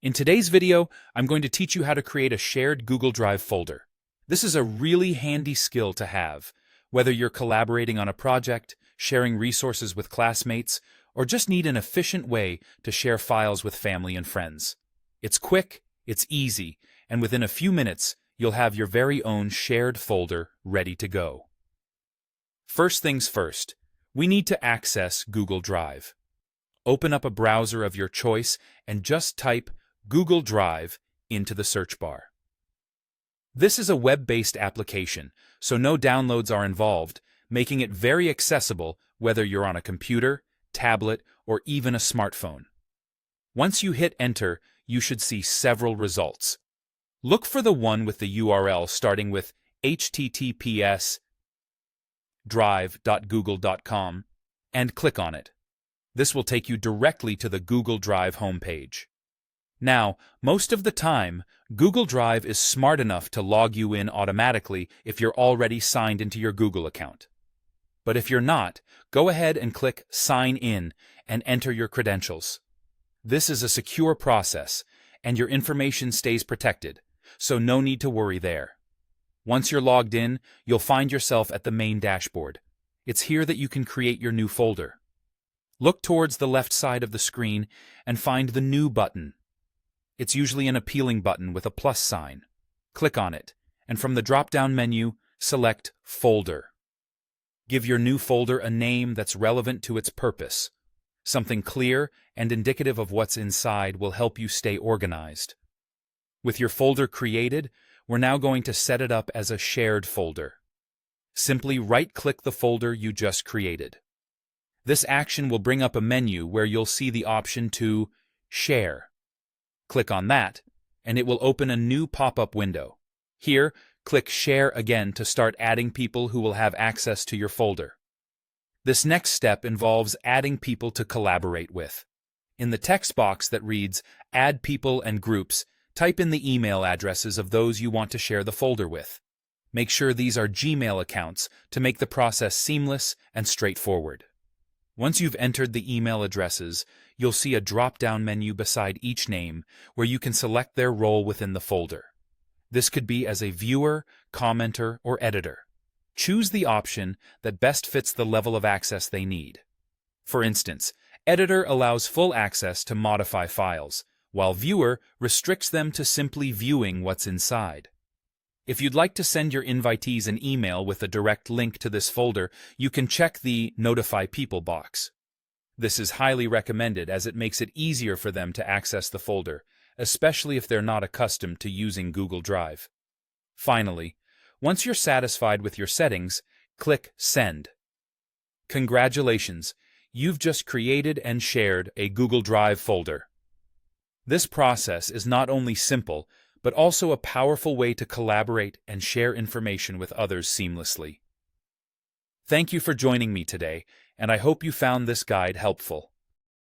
In today's video, I'm going to teach you how to create a shared Google Drive folder. This is a really handy skill to have, whether you're collaborating on a project, sharing resources with classmates, or just need an efficient way to share files with family and friends. It's quick, it's easy, and within a few minutes, you'll have your very own shared folder ready to go. First things first, we need to access Google Drive. Open up a browser of your choice and just type Google Drive into the search bar. This is a web-based application, so no downloads are involved, making it very accessible whether you're on a computer, tablet, or even a smartphone. Once you hit enter, you should see several results. Look for the one with the URL starting with https://drive.google.com and click on it. This will take you directly to the Google Drive homepage. Now, most of the time, Google Drive is smart enough to log you in automatically if you're already signed into your Google account. But if you're not, go ahead and click Sign In and enter your credentials. This is a secure process, and your information stays protected, so no need to worry there. Once you're logged in, you'll find yourself at the main dashboard. It's here that you can create your new folder. Look towards the left side of the screen and find the New button. It's usually an appealing button with a plus sign. Click on it, and from the drop-down menu, select Folder. Give your new folder a name that's relevant to its purpose. Something clear and indicative of what's inside will help you stay organized. With your folder created, we're now going to set it up as a shared folder. Simply right-click the folder you just created. This action will bring up a menu where you'll see the option to Share. Click on that, and it will open a new pop-up window. Here, click Share again to start adding people who will have access to your folder. This next step involves adding people to collaborate with. In the text box that reads Add People and Groups, type in the email addresses of those you want to share the folder with. Make sure these are Gmail accounts to make the process seamless and straightforward. Once you've entered the email addresses, you'll see a drop-down menu beside each name where you can select their role within the folder. This could be as a viewer, commenter, or editor. Choose the option that best fits the level of access they need. For instance, editor allows full access to modify files, while viewer restricts them to simply viewing what's inside. If you'd like to send your invitees an email with a direct link to this folder, you can check the Notify People box. This is highly recommended as it makes it easier for them to access the folder, especially if they're not accustomed to using Google Drive. Finally, once you're satisfied with your settings, click Send. Congratulations, you've just created and shared a Google Drive folder. This process is not only simple, but also a powerful way to collaborate and share information with others seamlessly. Thank you for joining me today, and I hope you found this guide helpful.